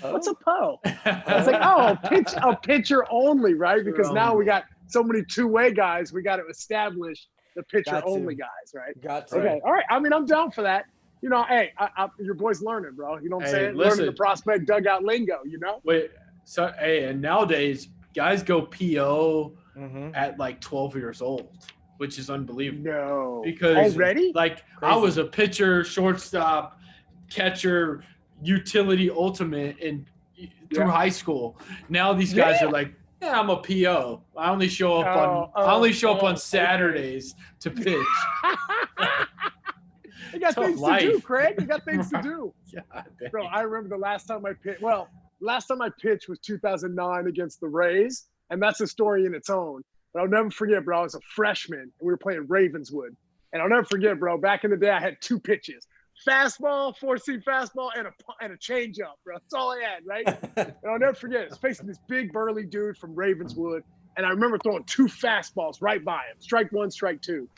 What's a Oh, PO? I was like, oh, pitcher only, right? Because now we got so many two-way guys, we got to establish the pitcher only guys, right? Got to. Okay, all right. I mean, I'm down for that. You know, hey, your boy's learning, bro. You know what I'm saying? Listen, learning the prospect dugout lingo. You know. Wait, so and nowadays guys go PO Mm-hmm. at like 12 years old, which is unbelievable. No, Because already, like Crazy. I was a pitcher, shortstop, catcher, utility ultimate through high school. Now these guys are like, yeah, I'm a PO. I only show up on Saturdays to pitch. You got things to do, Craig. You got things to do. God, bro, I remember the last time I pitched. Well, last time I pitched was 2009 against the Rays, and that's a story in its own. But I'll never forget, bro. I was a freshman, and we were playing Ravenswood. And I'll never forget, bro. Back in the day, I had two pitches: fastball, 4-seam fastball, and a changeup, bro. That's all I had, right? And I'll never forget. I was facing this big burly dude from Ravenswood, and I remember throwing two fastballs right by him, strike one, strike two.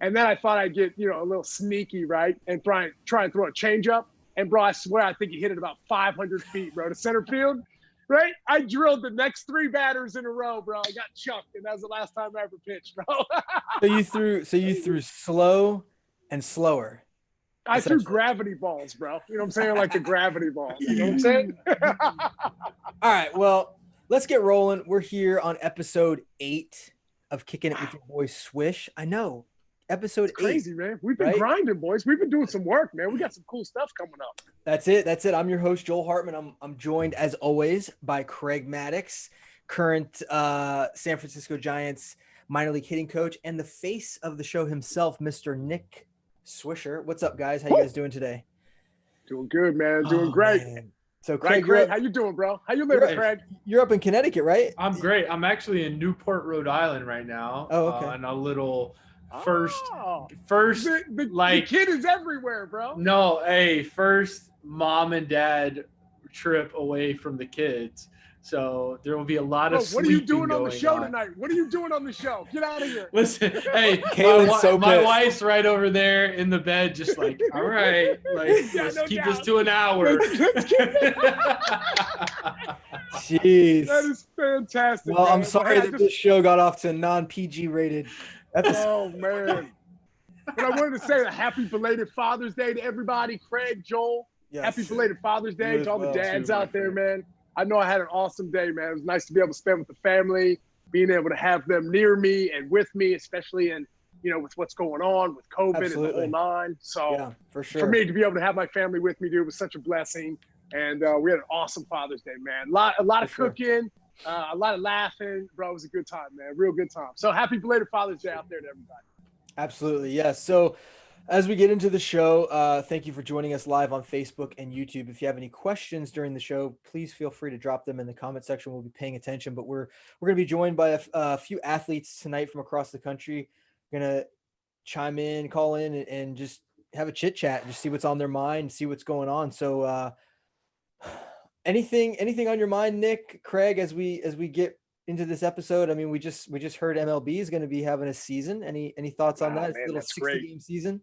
And then I thought I'd get, a little sneaky, right, and try and throw a changeup. And, bro, I swear I think he hit it about 500 feet, bro, to center field, right? I drilled the next three batters in a row, bro. I got chucked, and that was the last time I ever pitched, bro. So you threw slow and slower. I threw gravity balls, bro. You know what I'm saying? Like the gravity balls. You know what I'm saying? All right, well, let's get rolling. We're here on episode 8 of Kicking It with your boy Swish. I know. Episode 8. Crazy, man. We've been grinding, boys. We've been doing some work, man. We got some cool stuff coming up. That's it. I'm your host, Joel Hartman. I'm joined, as always, by Craig Maddox, current San Francisco Giants minor league hitting coach, and the face of the show himself, Mr. Nick Swisher. What's up, guys? How you guys doing today? Doing good, man. Doing great. Man. So, Craig, how you doing, bro? How you living, Craig? You're up in Connecticut, right? I'm great. I'm actually in Newport, Rhode Island right now. Oh, okay. On a little first, the kid is everywhere, bro. No, first mom and dad trip away from the kids. So there will be a lot of what are you doing on the show on. tthis? What are you doing on the show? Get out of here. Listen, hey, my wife's right over there in the bed, just like, all right, like, let's keep this to an hour. Jeez. That is fantastic. Well, I'm sorry that this show got off to a non-PG rated episode. Oh, man. But I wanted to say a happy belated Father's Day to everybody. Craig, Joel, happy belated Father's Day to all the dads out there, man. I know I had an awesome day, man. It was nice to be able to spend with the family, being able to have them near me and with me, especially in, with what's going on with COVID and the whole nine. So for me to be able to have my family with me, dude, was such a blessing. And we had an awesome Father's Day, man. A lot of cooking, a lot of laughing. Bro, it was a good time, man. Real good time. So happy belated Father's Day out there to everybody. Absolutely, yes. So as we get into the show, thank you for joining us live on Facebook and YouTube. If you have any questions during the show, please feel free to drop them in the comment section. We'll be paying attention. But we're going to be joined by a few athletes tonight from across the country. We're going to chime in, call in, and just have a chit chat and just see what's on their mind, see what's going on. So anything on your mind, Nick, Craig, as we get into this episode? I mean, we just heard MLB is going to be having a season. Any thoughts on that? Man, little 60-game season.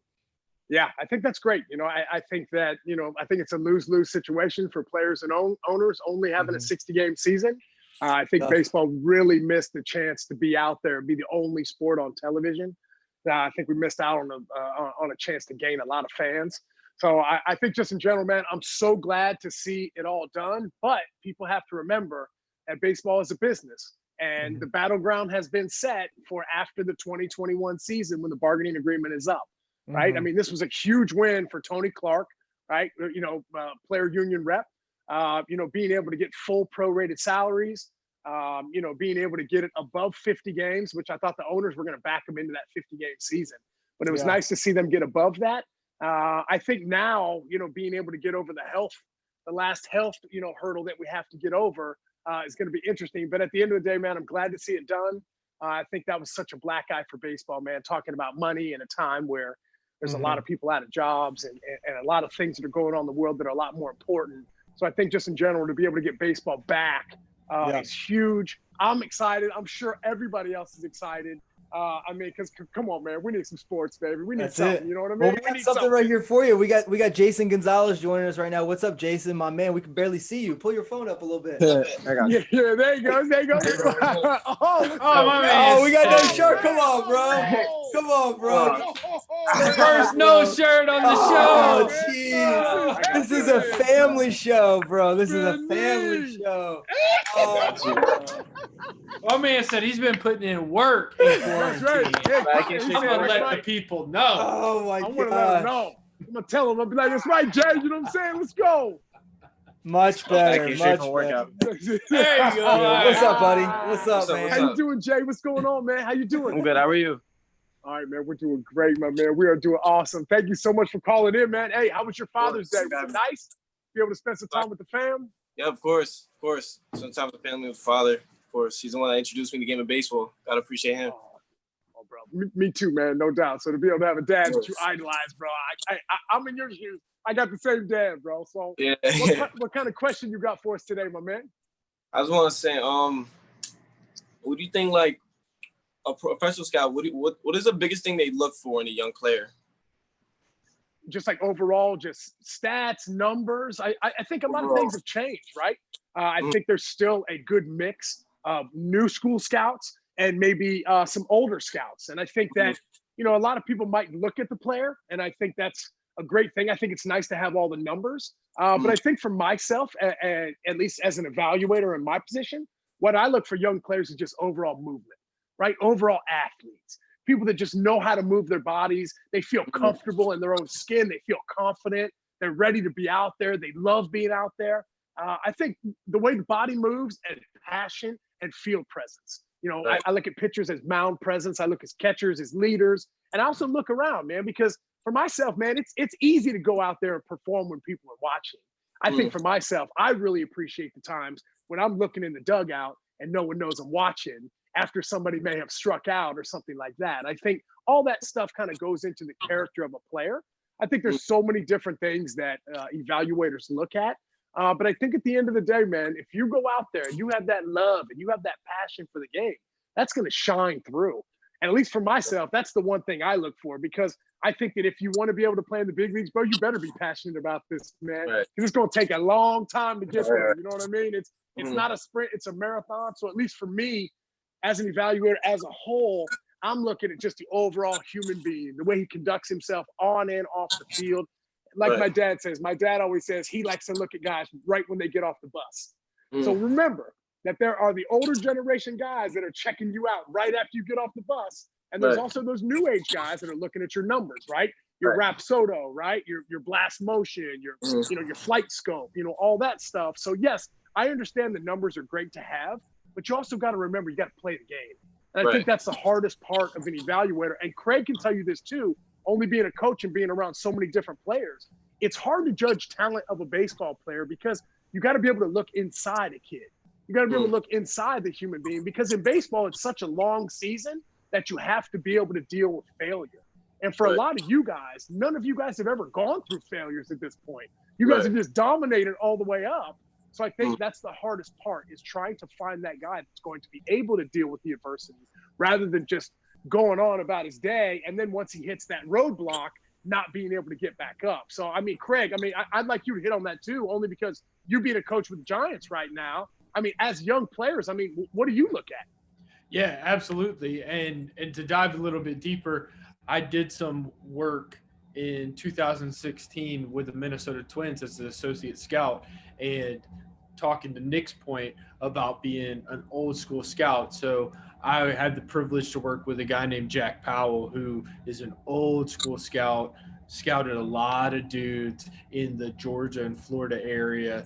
Yeah, I think that's great. I think that, I think it's a lose-lose situation for players and owners only having a 60-game season. I think baseball really missed the chance to be out there and be the only sport on television. I think we missed out on a chance to gain a lot of fans. So I think just in general, man, I'm so glad to see it all done. But people have to remember that baseball is a business. And the battleground has been set for after the 2021 season when the bargaining agreement is up. Right. I mean, this was a huge win for Tony Clark, right? Player union rep, being able to get full prorated salaries, being able to get it above 50 games, which I thought the owners were going to back them into that 50-game season. But it was nice to see them get above that. I think now, being able to get over the last health, hurdle that we have to get over is going to be interesting. But at the end of the day, man, I'm glad to see it done. I think that was such a black eye for baseball, man, talking about money in a time where there's a lot of people out of jobs and a lot of things that are going on in the world that are a lot more important. So I think just in general, to be able to get baseball back is huge. I'm excited. I'm sure everybody else is excited. I mean, because come on, man, we need some sports, baby. We need That's something. it. You know what I mean? Well, we got something right here for you. We got Jason Gonzalez joining us right now. What's up, Jason? My man, we can barely see you. Pull your phone up a little bit. I got you. Yeah, there you go. There you go. Oh, my man. Oh, we got no shirt. Come on, bro. Come on, bro. First no shirt on the show. Oh, jeez. This is a family show, bro. This is a family show. My man said he's been putting in work in quarantine. That's I'm gonna let the people know. Oh my god! I'm gonna let them know. I'm gonna tell them. I'll be like, "That's right, Jay. You know what I'm saying? Let's go." Much better. Much better. There you go. What's up, buddy? What's up, man? How you doing, Jay? What's going on, man? How you doing? I'm good. How are you? All right, man. We're doing great, my man. We are doing awesome. Thank you so much for calling in, man. Hey, how was your Father's Day? Was it nice? Be able to spend some time with the fam? Yeah, of course. Of course. Sometimes with family, with father. Of course. He's the one that introduced me to the game of baseball. Gotta appreciate him. Oh, bro. Me too, man. No doubt. So to be able to have a dad that you idolize, bro. I'm in your shoes. I got the same dad, bro. So yeah. what kind of question you got for us today, my man? I just want to say, what do you think, like, a professional scout, what is the biggest thing they look for in a young player? Just like overall, just stats, numbers. I think a lot of things have changed, right? I think there's still a good mix of new school scouts and maybe some older scouts. And I think that, you know, a lot of people might look at the player, and I think that's a great thing. I think it's nice to have all the numbers. But I think for myself, at least as an evaluator in my position, what I look for young players is just overall movement, right? Overall athletes. People that just know how to move their bodies. They feel comfortable in their own skin. They feel confident. They're ready to be out there. They love being out there. I think the way the body moves and passion and field presence. You know, I look at pitchers as mound presence. I look at catchers as leaders. And I also look around, man, because for myself, man, it's easy to go out there and perform when people are watching. I think for myself, I really appreciate the times when I'm looking in the dugout and no one knows I'm watching after somebody may have struck out or something like that. I think all that stuff kind of goes into the character of a player. I think there's so many different things that evaluators look at. But I think at the end of the day, man, if you go out there and you have that love and you have that passion for the game, that's going to shine through. And at least for myself, that's the one thing I look for, because I think that if you want to be able to play in the big leagues, bro, you better be passionate about this, man. Because it's going to take a long time to get there. You know what I mean? It's not a sprint, it's a marathon. So at least for me, as an evaluator as a whole, I'm looking at just the overall human being, the way he conducts himself on and off the field. Like my dad says, my dad always says he likes to look at guys right when they get off the bus. So remember that there are the older generation guys that are checking you out right after you get off the bus. And there's also those new age guys that are looking at your numbers, right? Your Rapsodo, right? Your blast motion, your you know, your flight scope, you know, all that stuff. So yes, I understand the numbers are great to have, but you also got to remember you got to play the game. And I think that's the hardest part of an evaluator. And Craig can tell you this too, only being a coach and being around so many different players. It's hard to judge talent of a baseball player because you got to be able to look inside a kid. You got to be able to look inside the human being, because in baseball, it's such a long season that you have to be able to deal with failure. And for a lot of you guys, none of you guys have ever gone through failures at this point. You guys have just dominated all the way up. So I think that's the hardest part, is trying to find that guy that's going to be able to deal with the adversity rather than just going on about his day. And then once he hits that roadblock, not being able to get back up. So, I mean, Craig, I mean, I'd like you to hit on that too, only because you being a coach with the Giants right now. I mean, as young players, I mean, what do you look at? Yeah, absolutely. And to dive a little bit deeper, I did some work in 2016 with the Minnesota Twins as an associate scout, and talking to Nick's point about being an old school scout. So I had the privilege to work with a guy named Jack Powell, who is an old school scout, scouted a lot of dudes in the Georgia and Florida area.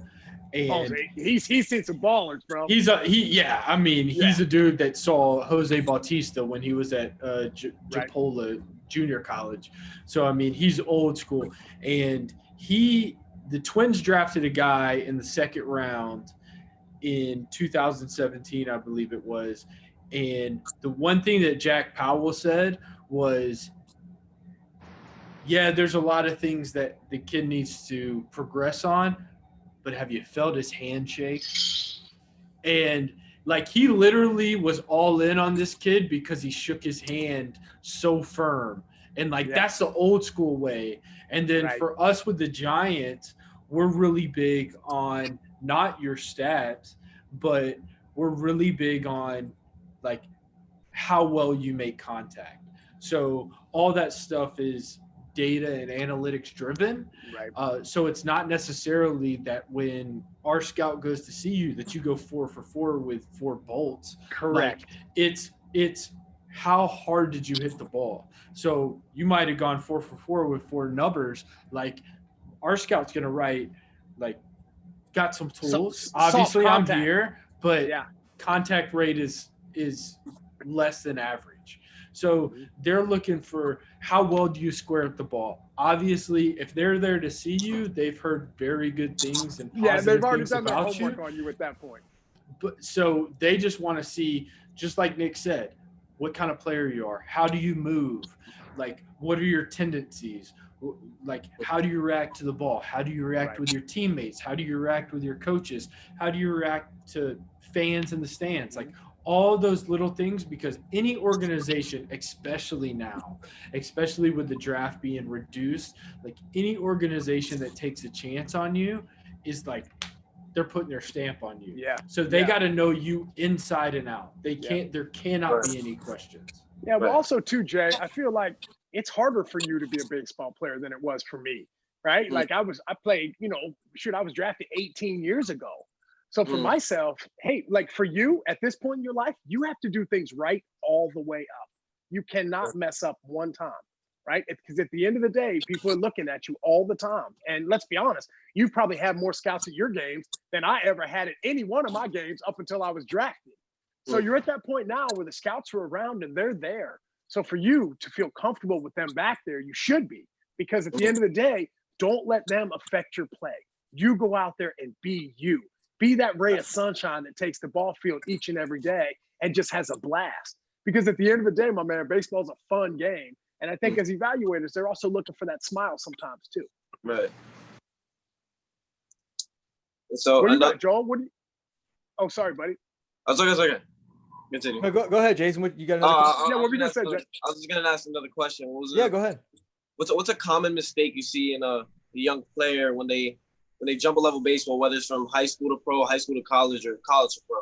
And he's seen some ballers, bro. He's a dude that saw Jose Bautista when he was at Japola Junior College. So, I mean, he's old school. And the Twins drafted a guy in the second round in 2017, I believe it was. And the one thing that Jack Powell said was, yeah, there's a lot of things that the kid needs to progress on, but have you felt his handshake? And Like, he literally was all in on this kid because he shook his hand so firm. And, like, that's the old school way. And then for us with the Giants, we're really big on not your stats, but we're really big on, like, how well you make contact. So all that stuff is data and analytics driven. So it's not necessarily that when our scout goes to see you that you go 4 for 4 with 4 bolts. Correct. Like, it's how hard did you hit the ball? So you might have gone 4 for 4 with 4 numbers. Like, our scout's going to write, like, got some tools. Obviously, I'm here, but contact rate is less than average. So they're looking for how well do you square up the ball. Obviously, if they're there to see you, they've heard very good things and positive they've already things done their about homework you. on you at that point. But so they just want to see, just like Nick said, what kind of player you are. How do you move? Like, what are your tendencies? Like, how do you react to the ball? How do you react with your teammates? How do you react with your coaches? How do you react to fans in the stands? Like, all those little things, because any organization, especially now, especially with the draft being reduced, like, any organization that takes a chance on you is like, they're putting their stamp on you. So they got to know you inside and out. They can't, there cannot be any questions. Well, also too, Jay, I feel like it's harder for you to be a baseball player than it was for me, right? Like, I played, I was drafted 18 years ago. So for myself, hey, like, for you at this point in your life, you have to do things right all the way up. You cannot mess up one time, right? Because at the end of the day, people are looking at you all the time. And let's be honest, you probably have more scouts at your games than I ever had at any one of my games up until I was drafted. So you're at that point now where the scouts are around and they're there. So for you to feel comfortable with them back there, you should be. Because at the end of the day, don't let them affect your play. You go out there and be you. Be that ray of sunshine that takes the ball field each and every day and just has a blast. Because at the end of the day, my man, baseball is a fun game. And I think as evaluators, they're also looking for that smile sometimes too. Right. So what do you got, Joel? Oh, sorry, buddy. I was okay. Continue. No, go ahead, Jason. What you got? Another what we just said, Jay. I was just gonna ask another question. What was it? Go ahead. What's a common mistake you see in a young player when they jump a level baseball, whether it's from high school to pro, high school to college, or college to pro?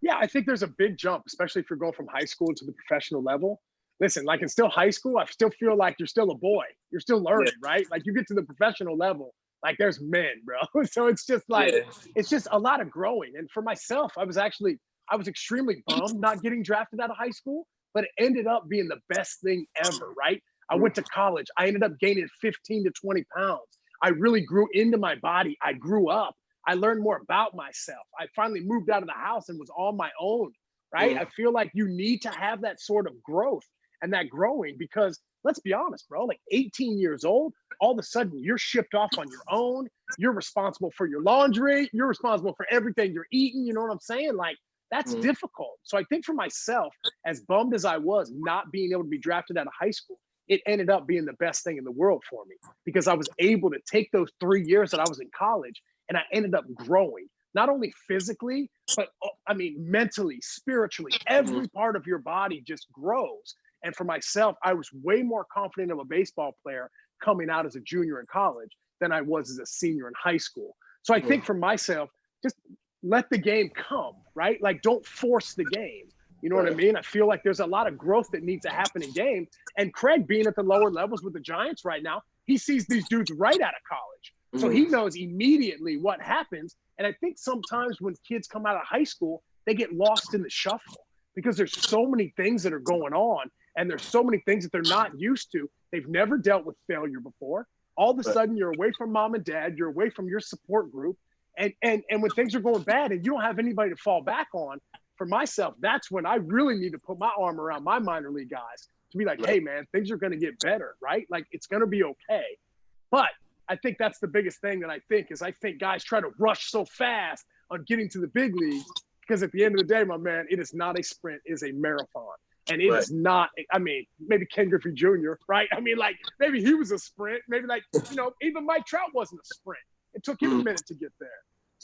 Yeah, I think there's a big jump, especially if you're going from high school to the professional level. Listen, like, it's still high school. I still feel like you're still a boy. You're still learning, right? Like, you get to the professional level, like, there's men, bro. So it's just like, it's just a lot of growing. And for myself, I was extremely bummed not getting drafted out of high school, but it ended up being the best thing ever, right? I went to college. I ended up gaining 15 to 20 pounds. I really grew into my body. I grew up. I learned more about myself. I finally moved out of the house and was on my own, right? I feel like you need to have that sort of growth and that growing, because let's be honest, bro, like, 18 years old, all of a sudden you're shipped off on your own. You're responsible for your laundry. You're responsible for everything you're eating. You know what I'm saying? Like, that's difficult. So I think for myself, as bummed as I was not being able to be drafted out of high school, it ended up being the best thing in the world for me, because I was able to take those 3 years that I was in college and I ended up growing, not only physically, but I mean, mentally, spiritually, every part of your body just grows. And for myself, I was way more confident of a baseball player coming out as a junior in college than I was as a senior in high school. So I think for myself, just let the game come, right? Like, don't force the game. You know what I mean? I feel like there's a lot of growth that needs to happen in games. And Craig, being at the lower levels with the Giants right now, he sees these dudes right out of college. So he knows immediately what happens. And I think sometimes when kids come out of high school, they get lost in the shuffle because there's so many things that are going on and there's so many things that they're not used to. They've never dealt with failure before. All of a sudden, you're away from mom and dad. You're away from your support group. And when things are going bad and you don't have anybody to fall back on, for myself, that's when I really need to put my arm around my minor league guys to be like, hey, man, things are going to get better, right? Like, it's going to be okay. But I think that's the biggest thing that I think guys try to rush so fast on getting to the big leagues, because at the end of the day, my man, it is not a sprint, it is a marathon. And it is not, I mean, maybe Ken Griffey Jr., right? I mean, like, maybe he was a sprint. Maybe, like, even Mike Trout wasn't a sprint. It took him a minute to get there.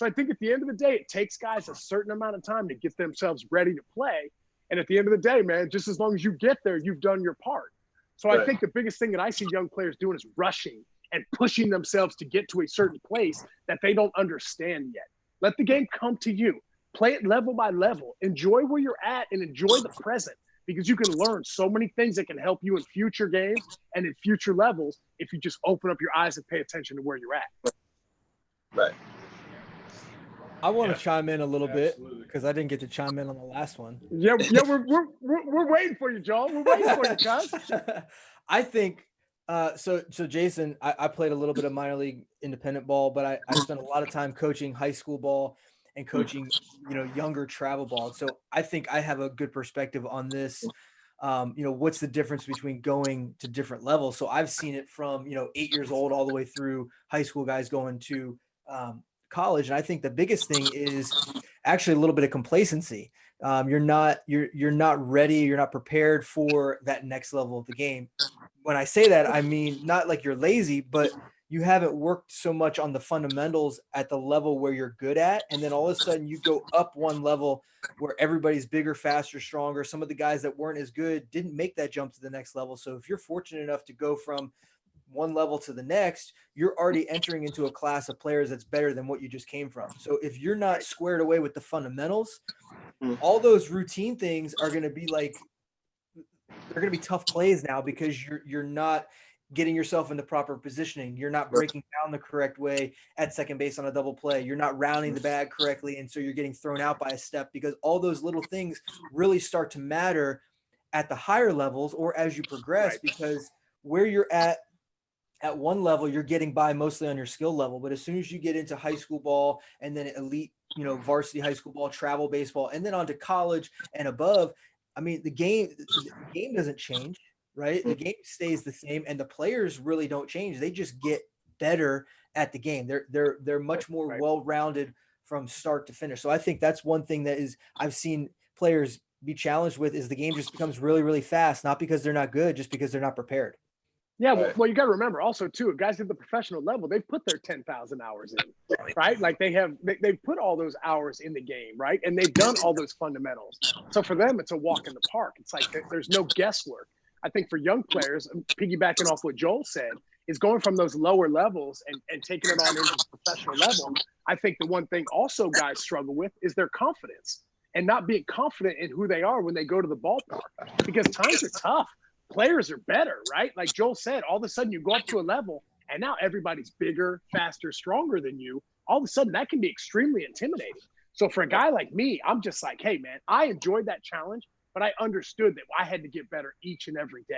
So I think at the end of the day, it takes guys a certain amount of time to get themselves ready to play. And at the end of the day, man, just as long as you get there, you've done your part. So I think the biggest thing that I see young players doing is rushing and pushing themselves to get to a certain place that they don't understand yet. Let the game come to you. Play it level by level. Enjoy where you're at and enjoy the present, because you can learn so many things that can help you in future games and in future levels if you just open up your eyes and pay attention to where you're at. Right. I want to chime in a little bit because I didn't get to chime in on the last one. Yeah, we're waiting for you, Joel. We're waiting for you, cuz. I think so Jason, I played a little bit of minor league independent ball, but I spent a lot of time coaching high school ball and coaching, younger travel ball. So I think I have a good perspective on this. What's the difference between going to different levels? So I've seen it from, 8 years old all the way through high school guys going to college. And I think the biggest thing is actually a little bit of complacency. You're not ready. You're not prepared for that next level of the game. When I say that, I mean, not like you're lazy, but you haven't worked so much on the fundamentals at the level where you're good at. And then all of a sudden you go up one level where everybody's bigger, faster, stronger. Some of the guys that weren't as good didn't make that jump to the next level. So if you're fortunate enough to go from one level to the next, you're already entering into a class of players that's better than what you just came from. So if you're not squared away with the fundamentals, all those routine things are going to be like, they're going to be tough plays now because you're not getting yourself into proper positioning. You're not breaking down the correct way at second base on a double play. You're not rounding the bag correctly. And so you're getting thrown out by a step, because all those little things really start to matter at the higher levels or as you progress, because where you're at one level, you're getting by mostly on your skill level. But as soon as you get into high school ball and then elite, varsity high school ball, travel baseball, and then on to college and above, I mean, the game doesn't change, right? The game stays the same, and the players really don't change. They just get better at the game. They're much more well-rounded from start to finish. So I think that's one thing that is I've seen players be challenged with, is the game just becomes really, really fast, not because they're not good, just because they're not prepared. Yeah, well, you got to remember also too, guys at the professional level, they've put their 10,000 hours in, right? Like they've put all those hours in the game, right? And they've done all those fundamentals. So for them, it's a walk in the park. It's like there's no guesswork. I think for young players, piggybacking off what Joel said, is going from those lower levels and taking it on into the professional level. I think the one thing also guys struggle with is their confidence and not being confident in who they are when they go to the ballpark, because times are tough. Players are better, right? Like Joel said, all of a sudden you go up to a level and now everybody's bigger, faster, stronger than you. All of a sudden that can be extremely intimidating. So for a guy like me, I'm just like, hey man, I enjoyed that challenge, but I understood that I had to get better each and every day.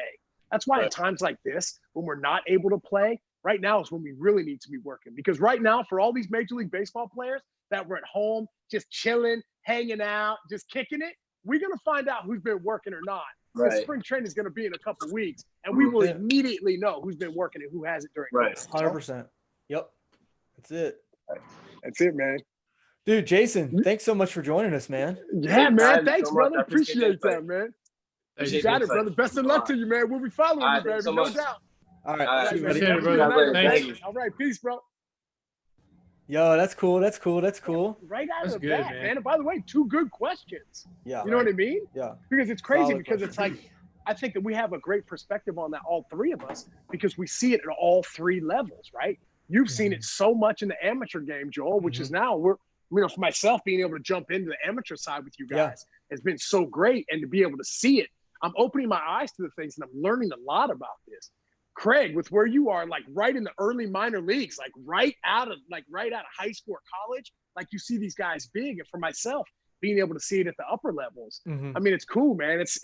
That's why at times like this, when we're not able to play, right now is when we really need to be working. Because right now, for all these Major League Baseball players that were at home, just chilling, hanging out, just kicking it, we're going to find out who's been working or not. The spring training is going to be in a couple of weeks, and we will immediately know who's been working and who hasn't during 100%. Yep. That's it. That's it, man. Dude, Jason, thanks so much for joining us, man. Yeah, man. Thanks, brother. Appreciate that, man. You got it, brother. Best of luck to you, man. We'll be following you, baby. No doubt. All right. All right. Peace, bro. Yo, that's cool. That's cool. Right out of the bat, man. And by the way, 2 good questions. Yeah. You know what I mean? Yeah. Because it's crazy because it's like, I think that we have a great perspective on that, all 3 of us, because we see it at all 3 levels, right? You've seen it so much in the amateur game, Joel, which is now for myself, being able to jump into the amateur side with you guys has been so great. And to be able to see it, I'm opening my eyes to the things and I'm learning a lot about this. Craig, with where you are, like right in the early minor leagues, like right out of high school or college, like you see these guys big. And for myself, being able to see it at the upper levels, I mean, it's cool, man. It's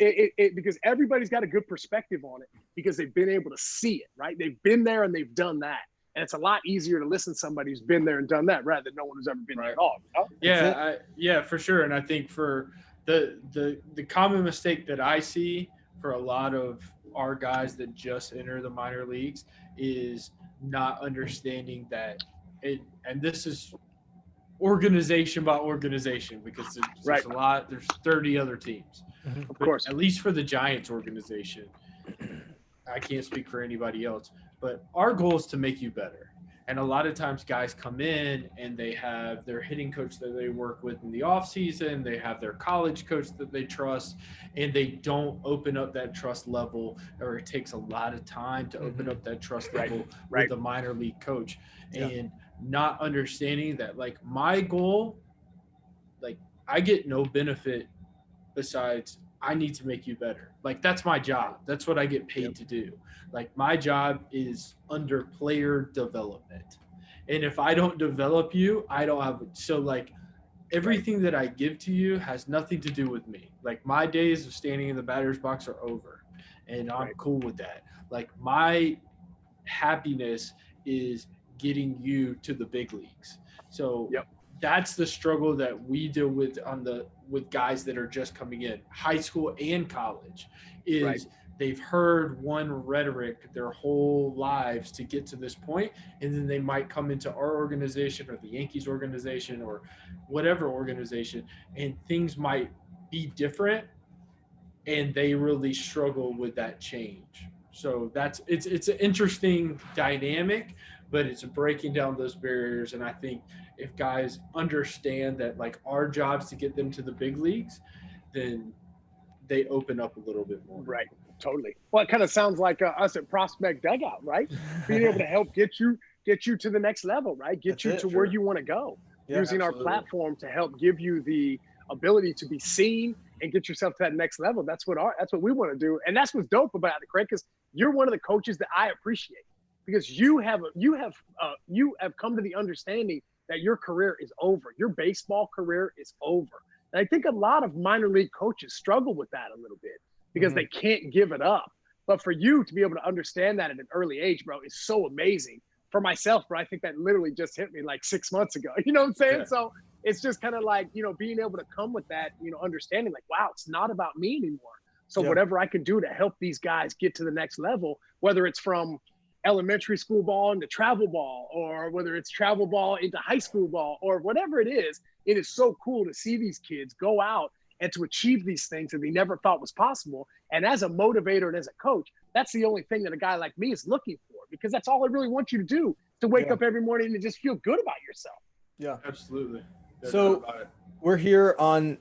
because everybody's got a good perspective on it because they've been able to see it, right? They've been there and they've done that. And it's a lot easier to listen to somebody who's been there and done that rather than no one who's ever been there at all. You know? Yeah, for sure. And I think for the common mistake that I see for a lot of our guys that just enter the minor leagues is not understanding that and this is organization by organization, because there's a lot, there's 30 other teams. Of course. At least for the Giants organization, I can't speak for anybody else, but our goal is to make you better. And a lot of times guys come in and they have their hitting coach that they work with in the off season. They have their college coach that they trust, and they don't open up that trust level, or it takes a lot of time to open up that trust level with a minor league coach. And not understanding that, like, my goal, like, I get no benefit besides I need to make you better. Like, that's my job. That's what I get paid to do. Like, my job is under player development. And if I don't develop you, I don't have – so, like, everything that I give to you has nothing to do with me. Like, my days of standing in the batter's box are over, and I'm cool with that. Like, my happiness is getting you to the big leagues. So that's the struggle that we deal with with guys that are just coming in, high school and college, is they've heard one rhetoric their whole lives to get to this point, and then they might come into our organization or the Yankees organization or whatever organization, and things might be different, and they really struggle with that change. So it's an interesting dynamic, but it's breaking down those barriers. And I think if guys understand that, like, our job's to get them to the big leagues, then they open up a little bit more. Right. Totally. Well, it kind of sounds like us at Prospect Dugout, right? Being able to help get you to the next level, right? Get you to where you want to go. Using our platform to help give you the ability to be seen and get yourself to that next level. That's what we want to do. And that's what's dope about it, Craig, because you're one of the coaches that I appreciate, because you have come to the understanding that your career is over. Your baseball career is over. And I think a lot of minor league coaches struggle with that a little bit because they can't give it up. But for you to be able to understand that at an early age, bro, is so amazing. For myself, bro, I think that literally just hit me like 6 months ago. You know what I'm saying? Yeah. So it's just kind of like, being able to come with that, understanding like, wow, it's not about me anymore. So whatever I can do to help these guys get to the next level, whether it's from elementary school ball into travel ball, or whether it's travel ball into high school ball, or whatever it is so cool to see these kids go out and to achieve these things that they never thought was possible. And as a motivator and as a coach, that's the only thing that a guy like me is looking for, because that's all I really want you to do, to wake up every morning and just feel good about yourself. Yeah, absolutely. So we're here on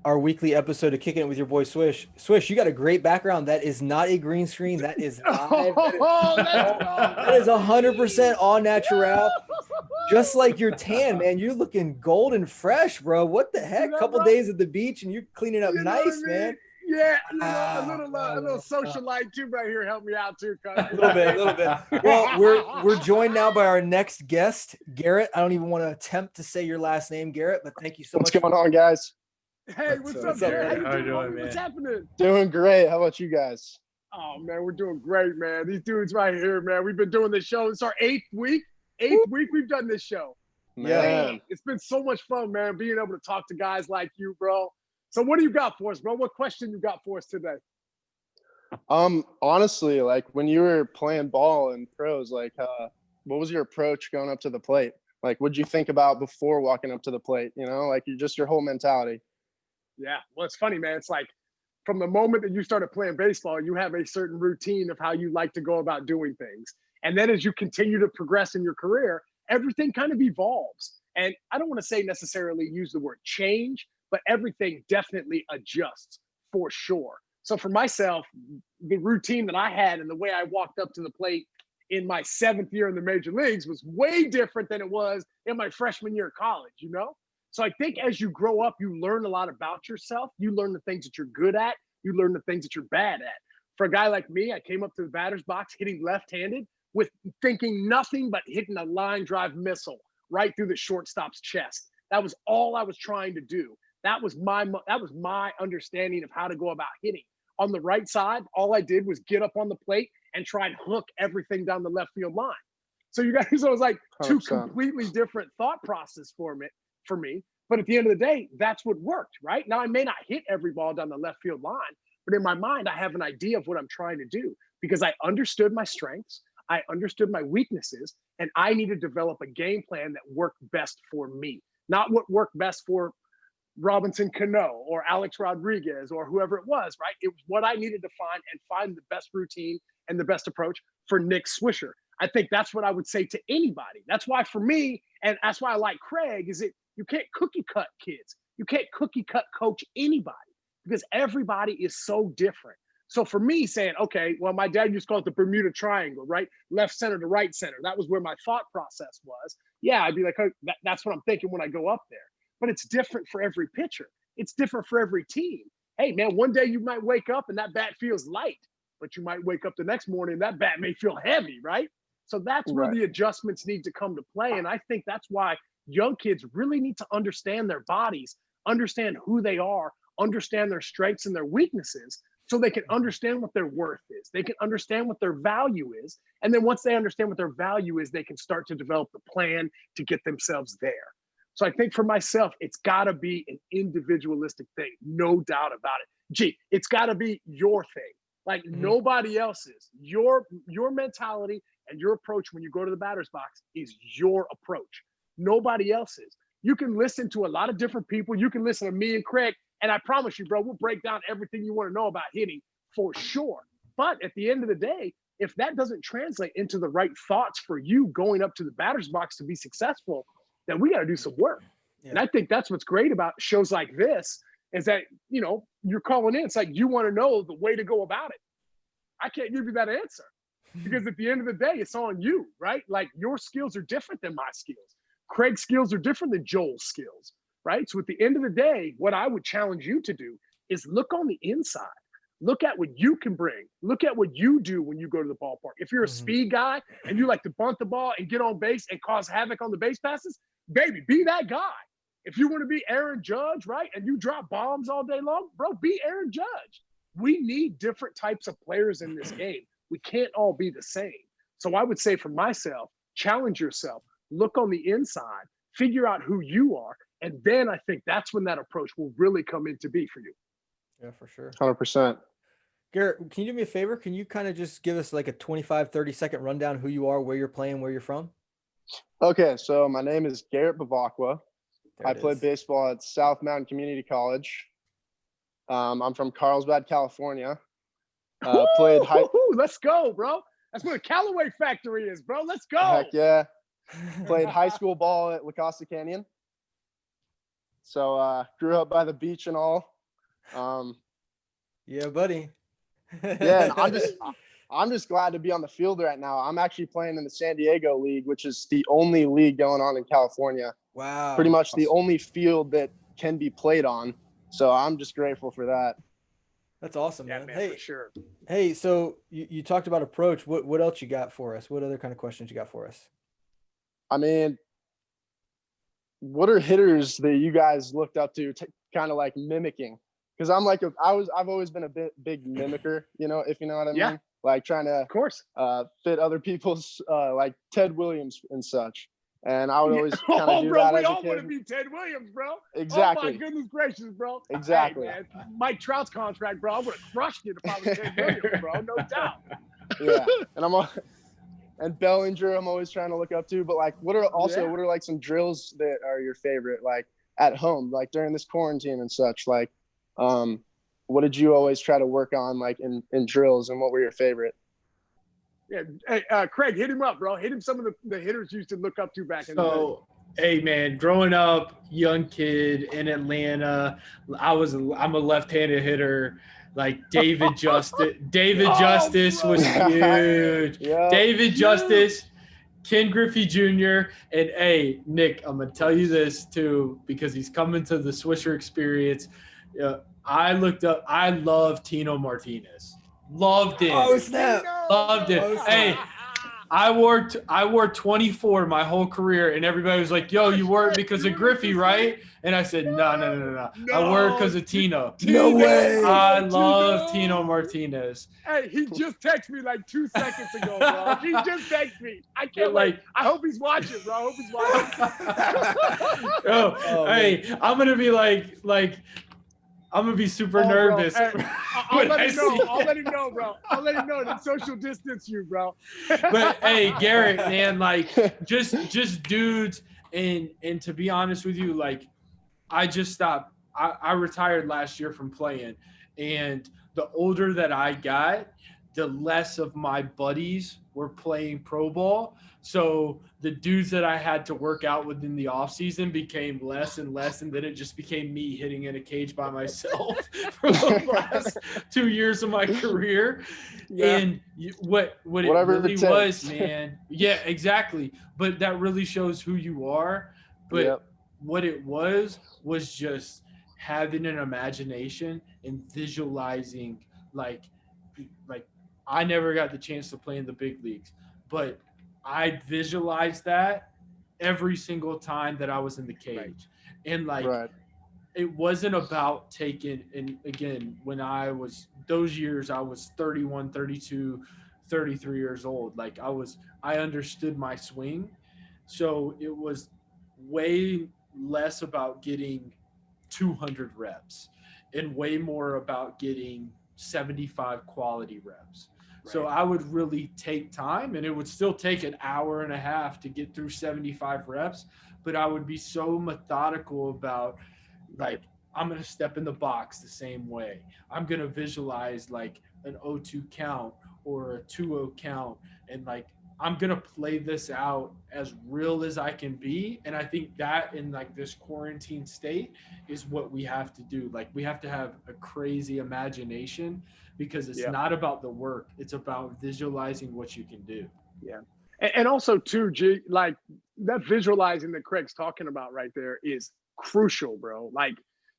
our weekly episode of Kickin' It with your boy Swish. Swish, you got a great background. That is not a green screen. That is live. That is 100% all natural. Just like your tan, man. You're looking golden fresh, bro. What the heck? Couple days at the beach and you're cleaning up nice, man. Yeah, a little socialite too right here. Help me out too, cuz. A little bit. Well, we're joined now by our next guest, Garrett. I don't even want to attempt to say your last name, Garrett, but thank you so much. What's going on, guys? Hey, what's up, Garrett? How you doing, man? What's happening? Doing great. How about you guys? Oh, man, we're doing great, man. These dudes right here, man. We've been doing this show. It's our 8th week. 8th week we've done this show. Man. It's been so much fun, man, being able to talk to guys like you, bro. So what do you got for us, bro? What question you got for us today? Honestly, like, when you were playing ball in pros, like, what was your approach going up to the plate? Like, what'd you think about before walking up to the plate? Like, your whole mentality. Yeah. Well, it's funny, man. It's like, from the moment that you started playing baseball, you have a certain routine of how you like to go about doing things. And then as you continue to progress in your career, everything kind of evolves. And I don't want to say necessarily use the word change, but everything definitely adjusts for sure. So for myself, the routine that I had and the way I walked up to the plate in my 7th year in the major leagues was way different than it was in my freshman year of college, So I think as you grow up, you learn a lot about yourself. You learn the things that you're good at. You learn the things that you're bad at. For a guy like me, I came up to the batter's box hitting left-handed with thinking nothing but hitting a line drive missile right through the shortstop's chest. That was all I was trying to do. That was my understanding of how to go about hitting. On the right side, all I did was get up on the plate and try and hook everything down the left field line. So you guys, it was like 2 completely different thought process for me. But at the end of the day, that's what worked, right? Now, I may not hit every ball down the left field line, but in my mind, I have an idea of what I'm trying to do because I understood my strengths, I understood my weaknesses, and I need to develop a game plan that worked best for me, not what worked best for Robinson Cano or Alex Rodriguez or whoever it was, right? It was what I needed to find the best routine and the best approach for Nick Swisher. I think that's what I would say to anybody. That's why for me, and that's why I like Craig, is that you can't cookie cut kids. You can't cookie cut coach anybody because everybody is so different. So for me saying, okay, well, my dad used to call it the Bermuda Triangle, right? Left center to right center. That was where my thought process was. Yeah, I'd be like, oh, that's what I'm thinking when I go up there. But it's different for every pitcher. It's different for every team. Hey, man, one day you might wake up and that bat feels light, but you might wake up the next morning and that bat may feel heavy, right? So that's where the adjustments need to come to play. And I think that's why young kids really need to understand their bodies, understand who they are, understand their strengths and their weaknesses, so they can understand what their worth is. They can understand what their value is. And then once they understand what their value is, they can start to develop the plan to get themselves there. So I think for myself, it's got to be an individualistic thing, no doubt about it. Gee, it's got to be your thing, like nobody else's. Your mentality and your approach when you go to the batter's box is your approach, nobody else's. You can listen to a lot of different people. You can listen to me and Craig, and I promise you, bro, we'll break down everything you want to know about hitting for sure. But at the end of the day, if that doesn't translate into the right thoughts for you going up to the batter's box to be successful, then we got to do some work. Yeah. And I think that's what's great about shows like this is that, you know, you're calling in. It's like you want to know the way to go about it. I can't give you that answer because at the end of the day, it's on you, right? Like your skills are different than my skills. Craig's skills are different than Joel's skills, right? So at the end of the day, what I would challenge you to do is look on the inside. Look at what you can bring. Look at what you do when you go to the ballpark. If you're a speed guy and you like to bunt the ball and get on base and cause havoc on the base passes, baby, be that guy. If you want to be Aaron Judge, right, and you drop bombs all day long, bro, be Aaron Judge. We need different types of players in this game. We can't all be the same. So I would say for myself, challenge yourself. Look on the inside, figure out who you are, and then I think that's when that approach will really come into be for you. Yeah, for sure. 100%. Garrett, can you do me a favor? Can you kind of just give us like a 25, 30-second rundown who you are, where you're playing, where you're from? Okay, so my name is Garrett Bavacqua. I played baseball at South Mountain Community College. I'm from Carlsbad, California. Played high. Let's go, bro. That's where the Callaway factory is, bro. Let's go. Heck yeah. Played high school ball at La Costa Canyon. So grew up by the beach and all. Yeah, buddy. Yeah, and I'm just glad to be on the field right now. I'm actually playing in the San Diego League, which is the only league going on in California. Wow. Pretty much the only field that can be played on. So I'm just grateful for that. That's awesome, man. Man, hey, for sure. Hey, so you talked about approach. What else you got for us? What other kind of questions you got for us? I mean, what are hitters that you guys looked up to kind of like mimicking? Because I've always been a big mimicker, you know, if you know what I mean. Yeah. Like trying to, of course, fit other people's, like Ted Williams and such. And I would always kind of do bro, that we as a all kid. want to be Ted Williams, bro. Exactly. Oh my goodness gracious, bro. Exactly. Hey, man, Mike Trout's contract, bro. I would have crushed it if I was Ted Williams, bro. No doubt. Yeah. And Bellinger, I'm always trying to look up to. But like, what are like some drills that are your favorite, like at home, like during this quarantine and such? Like, what did you always try to work on, like in drills, and what were your favorite? Yeah, hey, Craig, hit him up, bro. Hit him some of the hitters you used to look up to back in the day. So, hey, man, growing up, young kid in Atlanta, I'm a left-handed hitter. Like David Justice. David Justice was huge. Yeah. David Justice, Ken Griffey Jr. And, hey, Nick, I'm going to tell you this, too, because he's coming to the Swisher experience. I love Tino Martinez. Loved him. Oh, snap. Loved it. Oh, snap. Hey, I wore 24 my whole career, and everybody was like, yo, you wore it because of Griffey, right? And I said, no. I wore it because of Tino. No way. I love Tino Martinez. Hey, he just texted me like 2 seconds ago, bro. He just texted me. I can't wait. I hope he's watching, bro. I hope he's watching. Hey, I'm going to be like, I'm going to be super nervous. Hey, I'll let him know, bro. I'll let him know to social distance you, bro. But, hey, Garrett, man, like, just dudes. And to be honest with you, like, I just stopped. I retired last year from playing. And the older that I got, the less of my buddies were playing pro ball. So the dudes that I had to work out with in the off season became less and less. And then it just became me hitting in a cage by myself for the last 2 years of my career. Yeah. And what it really was, man. Yeah, exactly. But that really shows who you are. But what it was just having an imagination and visualizing, like I never got the chance to play in the big leagues, but I visualized that every single time that I was in the cage. And it wasn't about taking, and again, when I was those years, I was 31, 32, 33 years old. Like I understood my swing. So it was way less about getting 200 reps and way more about getting 75 quality reps. Right. So I would really take time, and it would still take an hour and a half to get through 75 reps, but I would be so methodical about like, I'm going to step in the box the same way. I'm going to visualize like an 0-2 count or a 2-0 count. And like, I'm going to play this out as real as I can be. And I think that in like this quarantine state is what we have to do. Like we have to have a crazy imagination, because it's not about the work. It's about visualizing what you can do. Yeah. And also too, G, like that visualizing that Craig's talking about right there is crucial, bro. Like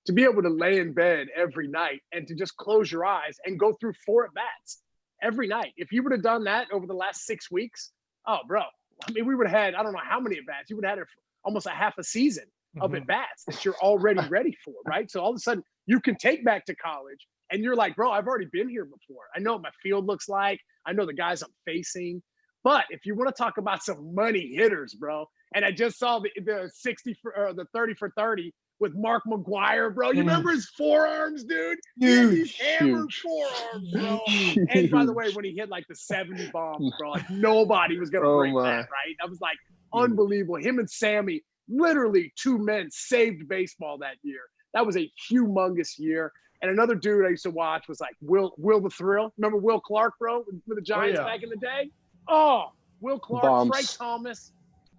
to be able to lay in bed every night and to just close your eyes and go through 4 at-bats every night. If you would have done that over the last 6 weeks, oh, bro, I mean, we would have had, I don't know how many at-bats. You would have had almost a half a season of at-bats that you're already ready for, right? So all of a sudden you can take back to college and you're like, bro, I've already been here before. I know what my field looks like. I know the guys I'm facing. But if you want to talk about some money hitters, bro, and I just saw the 60 for, or the 30 for 30 with Mark McGuire, bro. You remember his forearms, dude? Huge, hammered forearms, bro. And by the way, when he hit like the 70 bombs, bro, like nobody was gonna break that, right? That was like unbelievable. Him and Sammy, literally 2 men saved baseball that year. That was a humongous year. And another dude I used to watch was like Will the Thrill. Remember Will Clark, bro, with the Giants back in the day? Oh, Will Clark, Frank Thomas.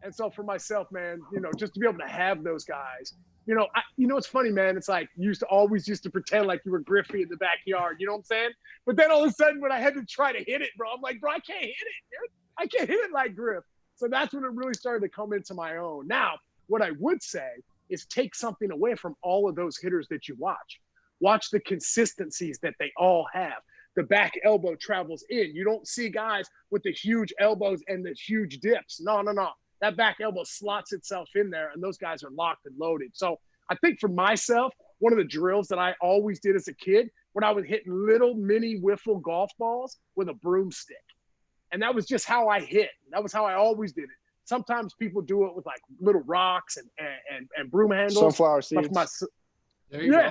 And so for myself, man, you know, just to be able to have those guys, you know, it's funny, man. It's like you used to pretend like you were Griffey in the backyard. You know what I'm saying? But then all of a sudden, when I had to try to hit it, bro, I'm like, bro, I can't hit it, dude. I can't hit it like Griff. So that's when it really started to come into my own. Now, what I would say is take something away from all of those hitters that you watch. Watch the consistencies that they all have. The back elbow travels in. You don't see guys with the huge elbows and the huge dips. No. That back elbow slots itself in there, and those guys are locked and loaded. So I think for myself, one of the drills that I always did as a kid, when I was hitting little mini wiffle golf balls with a broomstick. And that was just how I hit. That was how I always did it. Sometimes people do it with like little rocks and broom handles. Sunflower seeds.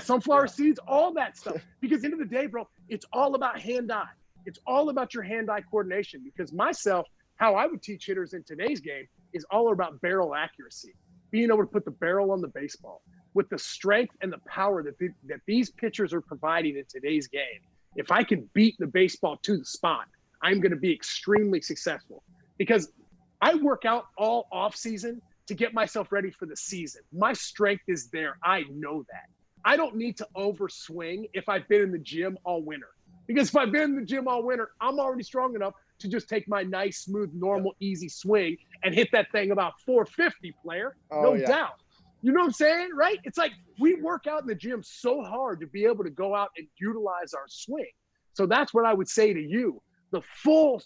Sunflower seeds, all that stuff. Because at the end of the day, bro, it's all about hand-eye. It's all about your hand-eye coordination. Because myself, how I would teach hitters in today's game is all about barrel accuracy. Being able to put the barrel on the baseball with the strength and the power that these pitchers are providing in today's game. If I can beat the baseball to the spot, I'm going to be extremely successful. Because I work out all off season to get myself ready for the season. My strength is there. I know that. I don't need to overswing if I've been in the gym all winter. Because if I've been in the gym all winter, I'm already strong enough to just take my nice, smooth, normal, easy swing and hit that thing about 450, player. No doubt. You know what I'm saying, right? It's like we work out in the gym so hard to be able to go out and utilize our swing. So that's what I would say to you. The full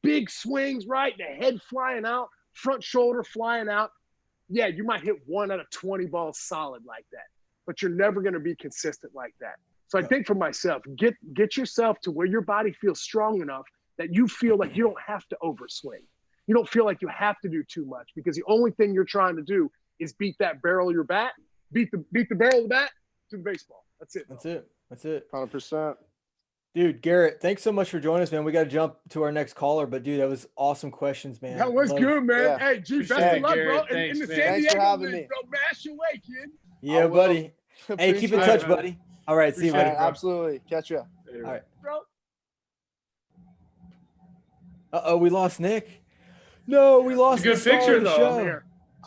big swings, right? The head flying out, front shoulder flying out. Yeah, you might hit 1 out of 20 balls solid like that, but you're never going to be consistent like that. So I think for myself, get yourself to where your body feels strong enough that you feel like you don't have to overswing. You don't feel like you have to do too much, because the only thing you're trying to do is beat that barrel of your bat, beat the barrel of the bat to the baseball. That's it. That's it. 100%. Dude, Garrett, thanks so much for joining us, man. We got to jump to our next caller, but dude, that was awesome questions, man. That was good, man. Yeah. Hey, G, best of luck, bro. Thanks, in the San Diego league, bro. Mash your way, kid. Yeah, buddy. Hey, keep in touch, buddy. All right, see you, buddy. Absolutely. Catch you. All right. Bro. Uh-oh, we lost Nick. No, we lost good the star picture, of the though. show. Here.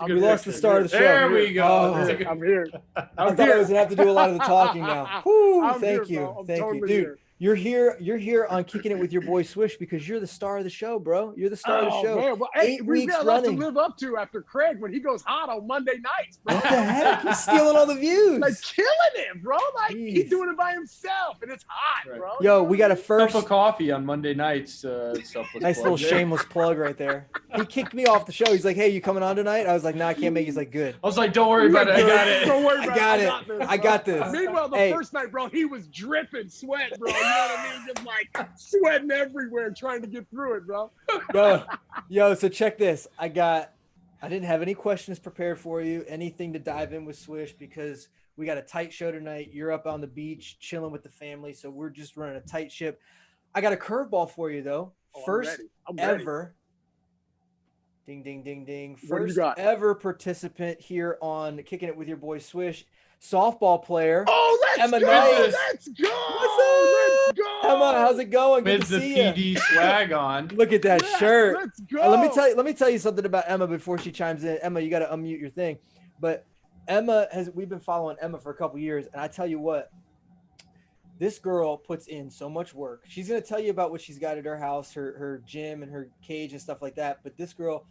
We lost the star of the show. There we go. Oh. I'm here. I thought I was gonna have to do a lot of the talking now. Woo, I'm thank here, you. bro. I'm Thank totally you. Dude, here. you're here on Kicking It with your boy Swish because you're the star of the show, bro. You're the star of the show. Man. Well, hey, 8 we've weeks got a lot to running. live up to after Craig when he goes hot on Monday nights, bro. What the heck? He's stealing all the views. Like killing it, bro. Like Jeez. he's doing it by himself, and it's hot, Right. bro. Yo, we got a Cup first of coffee on Monday nights. nice little shameless plug right there. He kicked me off the show. He's like, "Hey, you coming on tonight?" I was like, "Nah, I can't make it." He's like, "Good." I was like, don't worry about it. I got it. Don't worry I about got it. it. This, I got this. Meanwhile, the Hey. first night, bro, he was dripping sweat, bro. You know what I mean? Just like sweating everywhere, trying to get through it, bro. Yo, so check this. I didn't have any questions prepared for you, anything to dive in with Swish because we got a tight show tonight. You're up on the beach chilling with the family, so we're just running a tight ship. I got a curveball for you though. Oh, First I'm ready. ever. Ding, ding, ding, ding. What do you First got? ever participant here on Kicking It with your boy Swish. Softball player. Oh, let's Emma go! Knight. Let's go! What's Let's go! Emma, how's it going? Good With to the see you. PD swag on. Look at that Yeah, shirt. Let's go! Let me tell you something about Emma before she chimes in. Emma, you got to unmute your thing. But we've been following Emma for a couple years, and I tell you what, this girl puts in so much work. She's gonna tell you about what she's got at her house, her gym and her cage and stuff like that. But this girl,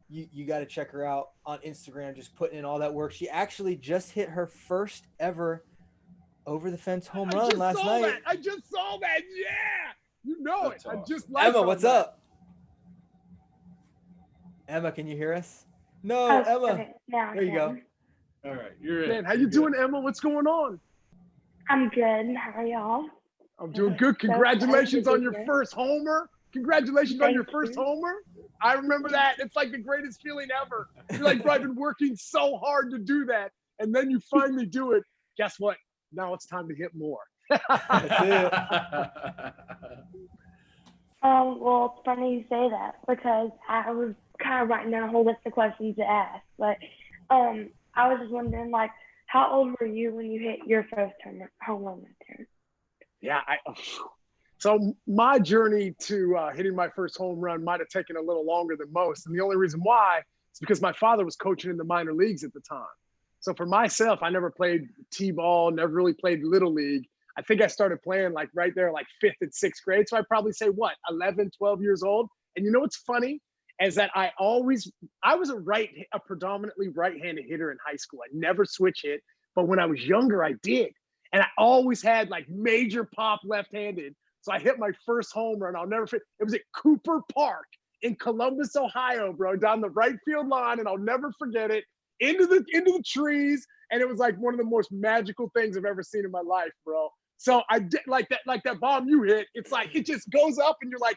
you got to check her out on Instagram, just putting in all that work. She actually just hit her first ever over the fence home run last night. I just saw that. Yeah, you know That's it. I awesome. just like Emma, what's up? Emma, can you hear us? No, Oh, Emma. okay. Now I There you go. can. All right, you're in. Man, how you You're doing, good. Emma? What's going on? I'm good. How are y'all? I'm doing good. So excited Congratulations to on be your here. first homer. Congratulations on your Thank first you. homer. I remember that. It's like the greatest feeling ever. You're like, bro, I've been working so hard to do that. And then you finally do it. Guess what? Now it's time to hit more. That's Well, it's funny you say that because I was kind of writing down a whole list of questions to ask. But I was just wondering, like, how old were you when you hit your first home run there? Yeah. So my journey to hitting my first home run might have taken a little longer than most. And the only reason why is because my father was coaching in the minor leagues at the time. So for myself, I never played T-ball, never really played Little League. I think I started playing like right there, like 5th and 6th grade. So I'd probably say 11, 12 years old. And you know what's funny is that I was a predominantly right-handed hitter in high school. I never switch hit, but when I was younger, I did. And I always had like major pop left-handed. So I hit my first home run. I'll never forget. It was at Cooper Park in Columbus, Ohio, bro, down the right field line. And I'll never forget it. Into the trees. And it was like one of the most magical things I've ever seen in my life, bro. So I did like that bomb you hit. It's like, it just goes up and you're like,